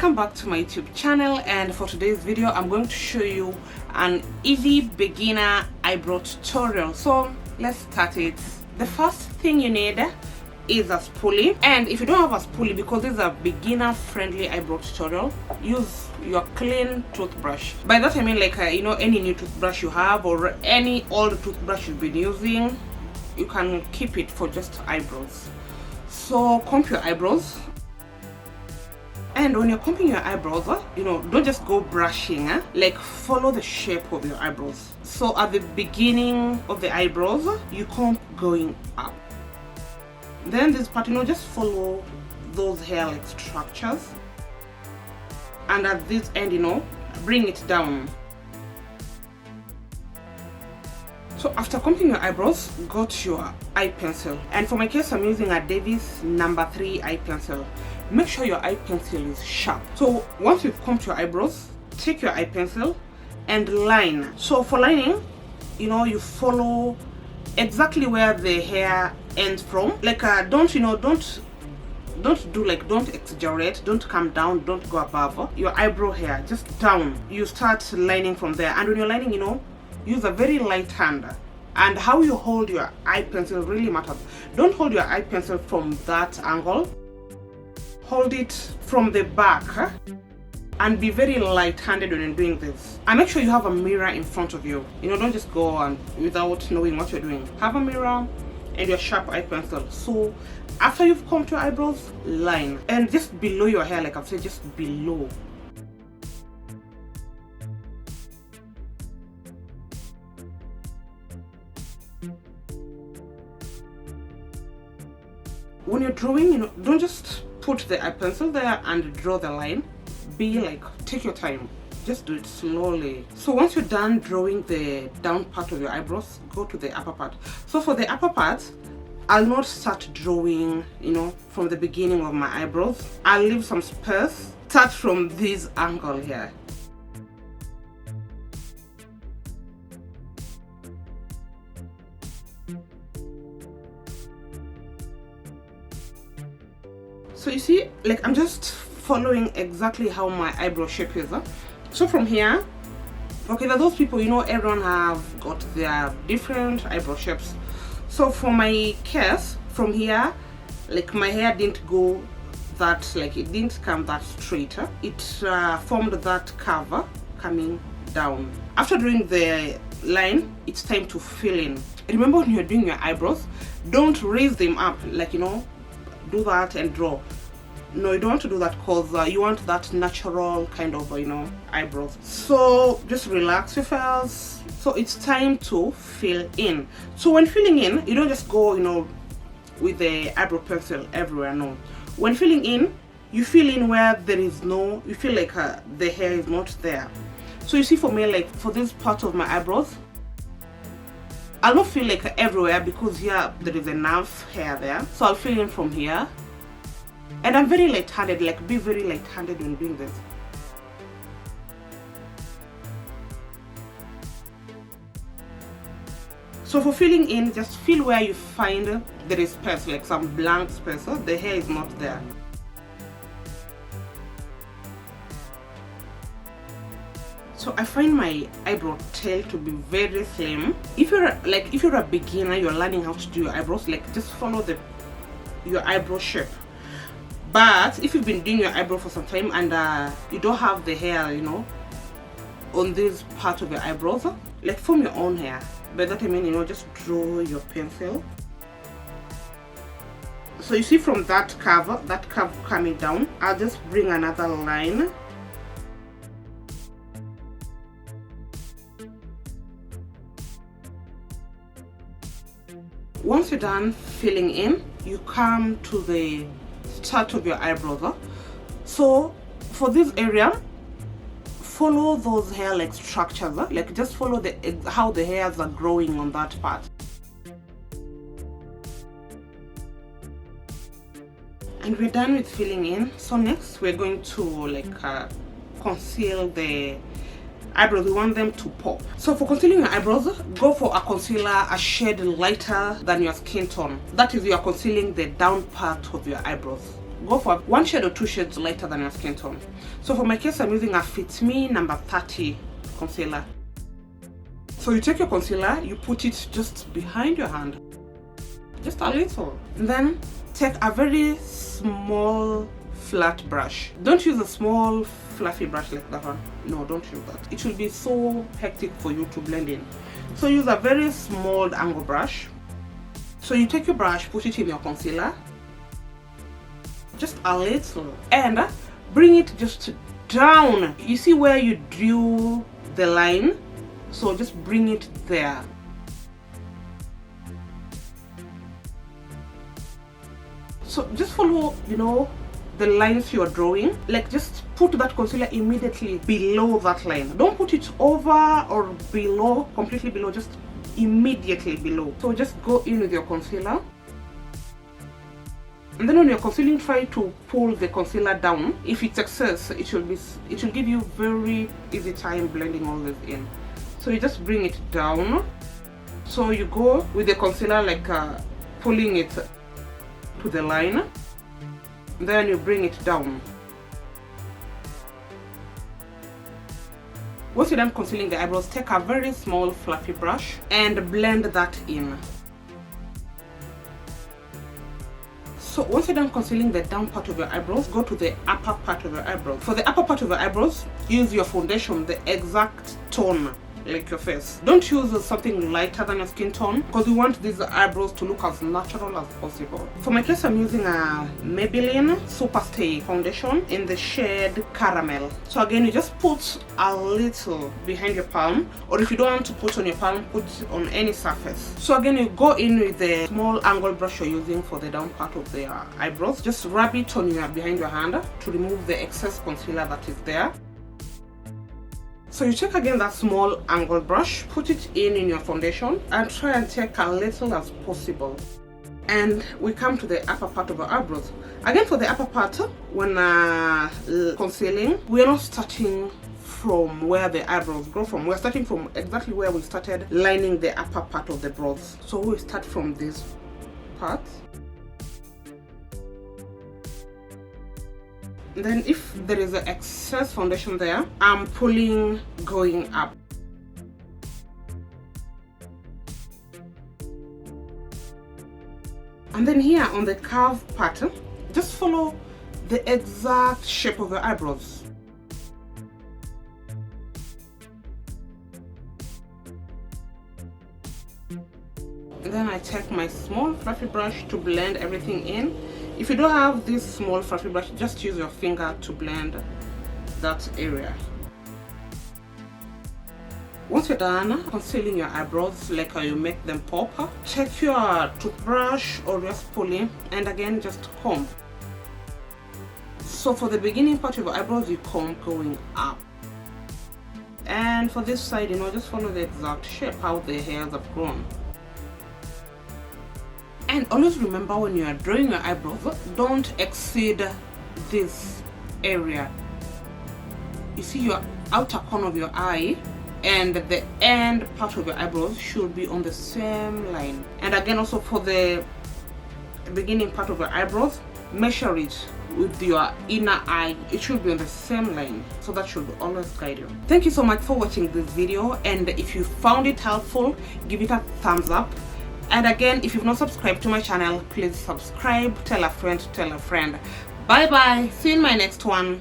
Welcome back to my YouTube channel, and for today's video I'm going to show you an easy beginner eyebrow tutorial. So let's start it. The first thing you need is a spoolie, and if you don't have a spoolie, because this is a beginner friendly eyebrow tutorial, use your clean toothbrush. By that I mean like any new toothbrush you have or any old toothbrush you've been using, you can keep it for just eyebrows. So comb your eyebrows. And when you're combing your eyebrows, don't just go brushing, like follow the shape of your eyebrows. So at the beginning of the eyebrows, you comb going up. Then this part, just follow those hair-like structures. And at this end, bring it down. So after combing your eyebrows, go to your eye pencil. And for my case, I'm using a Davis No. 3 eye pencil. Make sure your eye pencil is sharp. So once you've combed your eyebrows, take your eye pencil and line. So for lining, you follow exactly where the hair ends from. Like don't exaggerate, don't come down, don't go above your eyebrow hair, just down. You start lining from there, and when you're lining, use a very light hand. And how you hold your eye pencil really matters. Don't hold your eye pencil from that angle. Hold it from the back, and be very light-handed when you're doing this. And make sure you have a mirror in front of you. Don't just go on without knowing what you're doing. Have a mirror and your sharp eye pencil. So after you've combed your eyebrows, line. And just below your hair, like I've said, just below. When you're drawing, don't just put the eye pencil there and draw the line. Take your time, just do it slowly. So once you're done drawing the down part of your eyebrows, go to the upper part. So for the upper part, I'll not start drawing from the beginning of my eyebrows. I'll leave some space. Start from this angle here. So you see, I'm just following exactly how my eyebrow shape is. So from here, okay, there are those people, everyone have got their different eyebrow shapes. So for my case, from here, my hair didn't go that, it didn't come that straight. It formed that curve coming down. After doing the line, it's time to fill in. Remember, when you're doing your eyebrows, don't raise them up, do that and draw. No, you don't want to do that, because you want that natural kind of eyebrows. So just relax your face. So it's time to fill in. So when filling in, you don't just go with the eyebrow pencil everywhere. No, when filling in, you fill in where there is no, you feel like the hair is not there. So you see, for me, for this part of my eyebrows, I'll not feel everywhere, because here there is enough hair there. So I'll fill in from here. And I'm very light-handed, be very light-handed when doing this. So for filling in, just fill where you find there is space, some blank space. So the hair is not there. So I find my eyebrow tail to be very slim. If you're a beginner, you're learning how to do your eyebrows, just follow your eyebrow shape. But if you've been doing your eyebrow for some time and you don't have the hair, on this part of your eyebrows, form your own hair. By that I mean, just draw your pencil. So you see, from that curve coming down, I'll just bring another line. Once you're done filling in, you come to the start of your eyebrows. So for this area, follow those hair structures. Just follow how the hairs are growing on that part. And we're done with filling in. So next we're going to conceal the eyebrows. We want them to pop. So for concealing your eyebrows, go for a concealer a shade lighter than your skin tone. That is, you are concealing the down part of your eyebrows. go for 1 shade or 2 shades lighter than your skin tone. So for my case, I'm using a Fit Me number 30 concealer. So you take your concealer, you put it just behind your hand, just a little, and then take a very small flat brush. Don't use a small fluffy brush like that one. No, don't use that. It will be so hectic for you to blend in. So use a very small angle brush. So you take your brush, put it in your concealer, just a little, and bring it just down. You see where you drew the line? So just bring it there. So just follow, the lines you're drawing. Like, just put that concealer immediately below that line. Don't put it over or below, completely below, just immediately below. So just go in with your concealer, and then when you're concealing, try to pull the concealer down. If it's excess, it will give you very easy time blending all this in. So you just bring it down. So you go with the concealer like pulling it to the line, then you bring it down. Once you're done concealing the eyebrows, take a very small fluffy brush and blend that in. So once you're done concealing the down part of your eyebrows, go to the upper part of your eyebrows. For the upper part of your eyebrows, use your foundation, the exact tone like your face. Don't use something lighter than your skin tone, because we want these eyebrows to look as natural as possible. For my case, I'm using a Maybelline Super Stay foundation in the shade Caramel. So again, you just put a little behind your palm, or if you don't want to put on your palm, put on any surface. So again, you go in with the small angle brush you're using for the down part of the eyebrows. Just rub it on behind your hand to remove the excess concealer that is there. So you take again that small angle brush, put it in your foundation, and try and take a little as possible. And we come to the upper part of our eyebrows. Again, for the upper part, when concealing, we are not starting from where the eyebrows grow from. We're starting from exactly where we started lining the upper part of the brows. So we start from this part. Then if there is an excess foundation there, I'm pulling going up. And then here on the curve pattern, just follow the exact shape of your eyebrows. And then I take my small fluffy brush to blend everything in. If you don't have this small fluffy brush, just use your finger to blend that area. Once you're done concealing your eyebrows, like how you make them pop, take your toothbrush or your spoolie and again just comb. So for the beginning part of your eyebrows, you comb going up. And for this side, just follow the exact shape how the hairs have grown. And always remember, when you are drawing your eyebrows, don't exceed this area. You see your outer corner of your eye and the end part of your eyebrows should be on the same line. And again, also for the beginning part of your eyebrows, measure it with your inner eye. It should be on the same line, so that should always guide you. Thank you so much for watching this video, and if you found it helpful, give it a thumbs up. And again, if you've not subscribed to my channel, please subscribe, tell a friend, tell a friend. Bye bye, see you in my next one.